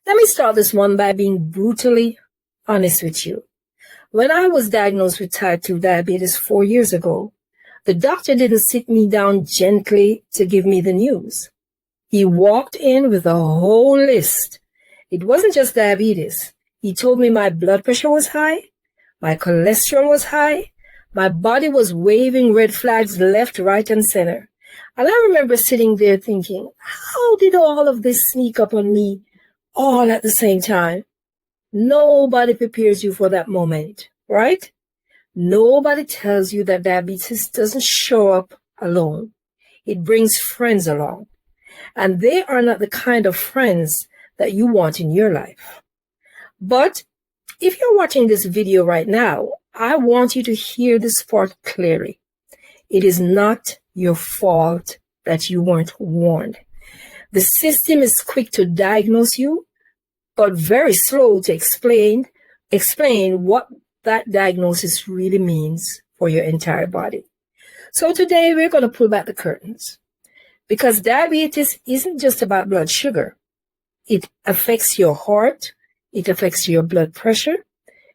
Let me start this one by being brutally honest with you. When I was diagnosed with type 2 diabetes 4 years ago, the doctor didn't sit me down gently to give me the news. He walked in with a whole list. It wasn't just diabetes. He told me my blood pressure was high, my cholesterol was high, my body was waving red flags left, right, and center. And I remember sitting there thinking, how did all of this sneak up on me all at the same time? Nobody prepares you for that moment, right? Nobody tells you that diabetes doesn't show up alone. It brings friends along. And they are not the kind of friends that you want in your life. But if you're watching this video right now, I want you to hear this part clearly. It is not your fault that you weren't warned. The system is quick to diagnose you, but very slow to explain what that diagnosis really means for your entire body. So today we're going to pull back the curtains, because diabetes isn't just about blood sugar. It affects your heart, it affects your blood pressure,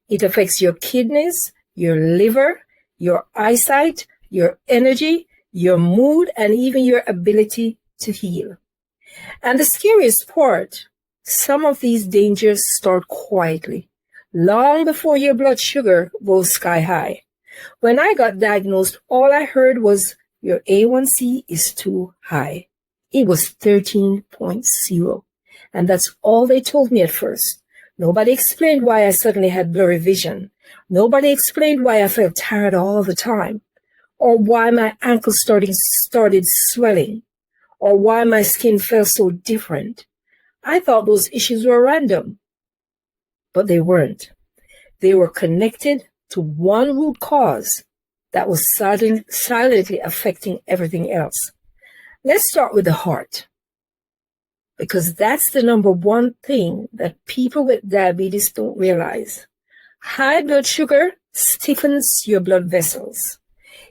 it affects your kidneys, your liver, your eyesight, your energy, your mood, and even your ability to heal. And the scariest part, some of these dangers start quietly, long before your blood sugar goes sky high. When I got diagnosed, all I heard was, your A1C is too high. It was 13.0. And that's all they told me at first. Nobody explained why I suddenly had blurry vision. Nobody explained why I felt tired all the time, or why my ankles started swelling, or why my skin felt so different. I thought those issues were random, but they weren't. They were connected to one root cause that was silently affecting everything else. Let's start with the heart, because that's the number one thing that people with diabetes don't realize. High blood sugar stiffens your blood vessels.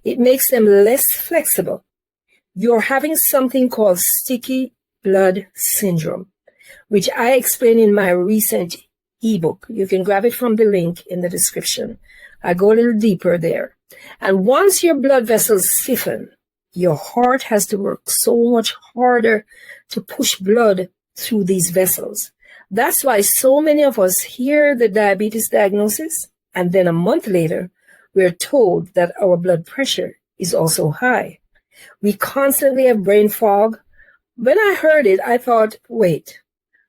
It makes them less flexible. You're having something called sticky blood syndrome, which I explain in my recent ebook. You can grab it from the link in the description. I go a little deeper there. And once your blood vessels stiffen, your heart has to work so much harder to push blood through these vessels. That's why so many of us hear the diabetes diagnosis, and then a month later, we're told that our blood pressure is also high. We constantly have brain fog. When I heard it, I thought, wait,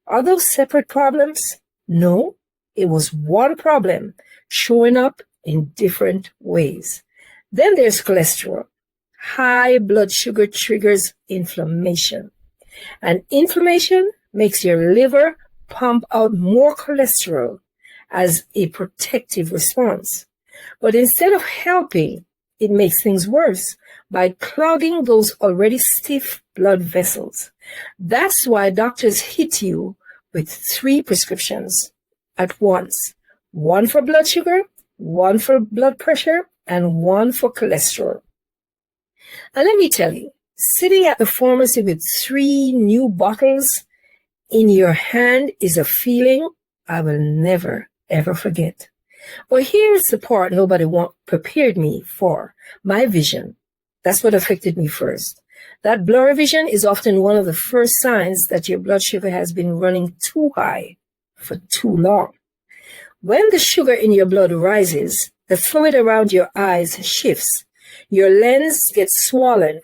are those separate problems? No, it was one problem showing up in different ways. Then there's cholesterol. High blood sugar triggers inflammation. And inflammation makes your liver pump out more cholesterol as a protective response. But instead of helping, it makes things worse by clogging those already stiff blood vessels. That's why doctors hit you with 3 prescriptions at once. 1 for blood sugar, 1 for blood pressure, and 1 for cholesterol. And let me tell you, sitting at the pharmacy with 3 new bottles in your hand is a feeling I will never, ever forget. But here's the part nobody prepared me for, my vision. That's what affected me first. That blurry vision is often one of the first signs that your blood sugar has been running too high for too long. When the sugar in your blood rises, the fluid around your eyes shifts. Your lens gets swollen.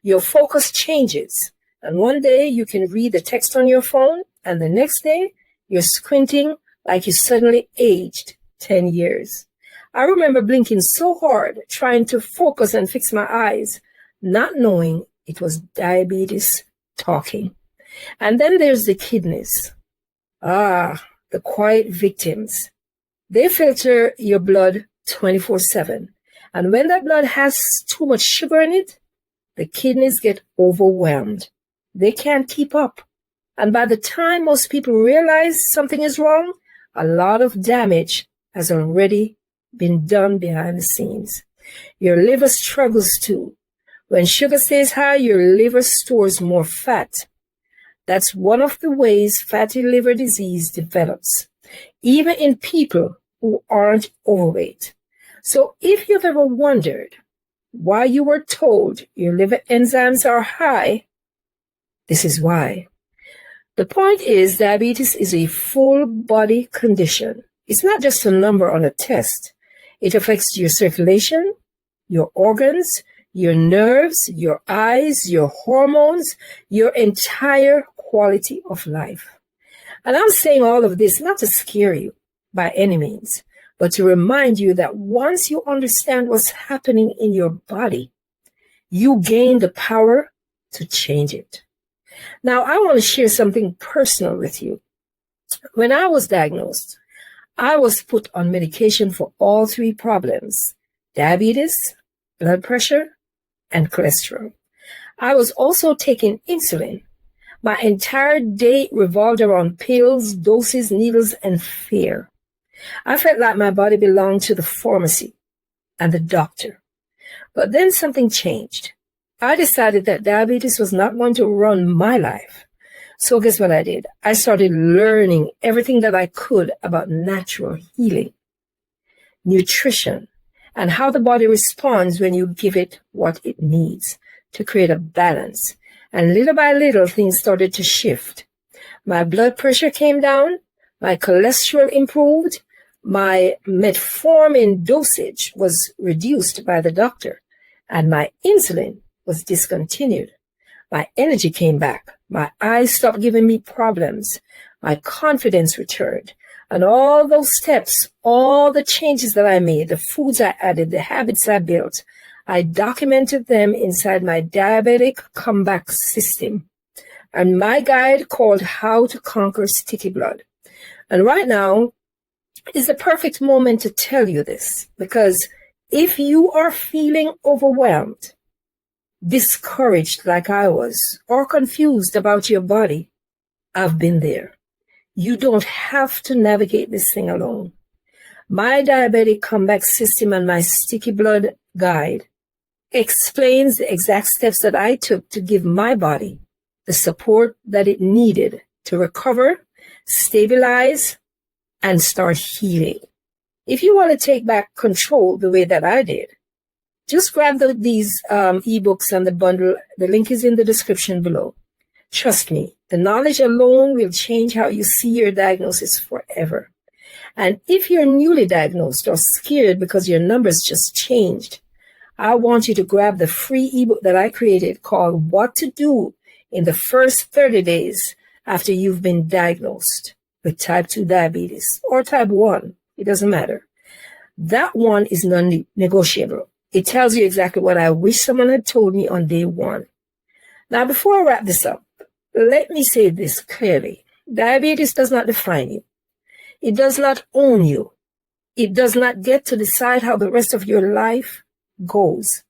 Your focus changes. And one day you can read the text on your phone, and the next day you're squinting like you suddenly aged 10 years. I remember blinking so hard, trying to focus and fix my eyes, not knowing it was diabetes talking. And then there's the kidneys. The quiet victims. They filter your blood 24/7. And when that blood has too much sugar in it, the kidneys get overwhelmed. They can't keep up. And by the time most people realize something is wrong, a lot of damage has already been done behind the scenes. Your liver struggles too. When sugar stays high, your liver stores more fat. That's one of the ways fatty liver disease develops, even in people who aren't overweight. So if you've ever wondered why you were told your liver enzymes are high, this is why. The point is, diabetes is a full body condition. It's not just a number on a test. It affects your circulation, your organs, your nerves, your eyes, your hormones, your entire quality of life. And I'm saying all of this not to scare you by any means, but to remind you that once you understand what's happening in your body, you gain the power to change it. Now, I want to share something personal with you. When I was diagnosed, I was put on medication for all three problems: diabetes, blood pressure, and cholesterol. I was also taking insulin. My entire day revolved around pills, doses, needles, and fear. I felt like my body belonged to the pharmacy and the doctor. But then something changed. I decided that diabetes was not going to run my life. So guess what I did? I started learning everything that I could about natural healing, nutrition, and how the body responds when you give it what it needs to create a balance. And little by little, things started to shift. My blood pressure came down, my cholesterol improved, my metformin dosage was reduced by the doctor, and my insulin was discontinued. My energy came back. My eyes stopped giving me problems. My confidence returned. And all those steps, all the changes that I made, the foods I added, the habits I built, I documented them inside my diabetic comeback system and my guide called How to Conquer Sticky Blood. And right now is the perfect moment to tell you this, because if you are feeling overwhelmed, discouraged like I was, or confused about your body, I've been there. You don't have to navigate this thing alone. My diabetic comeback system and my sticky blood guide explains the exact steps that I took to give my body the support that it needed to recover, stabilize, and start healing. If you want to take back control the way that I did, just grab these ebooks and the bundle. The link is in the description below. Trust me, the knowledge alone will change how you see your diagnosis forever. And if you're newly diagnosed or scared because your numbers just changed, I want you to grab the free ebook that I created called What to Do in the First 30 Days After You've Been Diagnosed with Type 2 Diabetes or Type 1. It doesn't matter. That one is non-negotiable. It tells you exactly what I wish someone had told me on day one. Now, before I wrap this up, let me say this clearly. Diabetes does not define you. It does not own you. It does not get to decide how the rest of your life goes.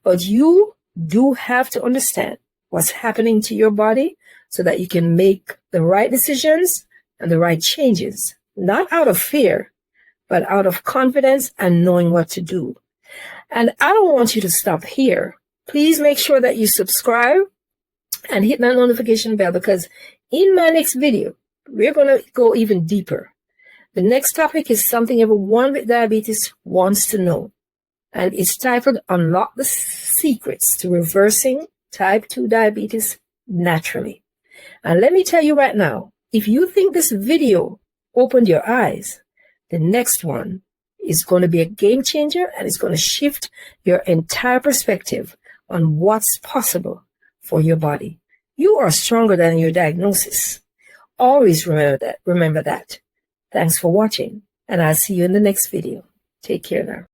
But you do have to understand what's happening to your body so that you can make the right decisions and the right changes, not out of fear, but out of confidence and knowing what to do. And I don't want you to stop here. Please make sure that you subscribe and hit that notification bell, because in my next video, we're going to go even deeper. The next topic is something everyone with diabetes wants to know, and it's titled Unlock the Secrets to Reversing Type 2 Diabetes Naturally. And let me tell you right now, if you think this video opened your eyes, the next one is going to be a game changer, and it's going to shift your entire perspective on what's possible for your body. You are stronger than your diagnosis. Always remember that. Thanks for watching, and I'll see you in the next video. Take care now.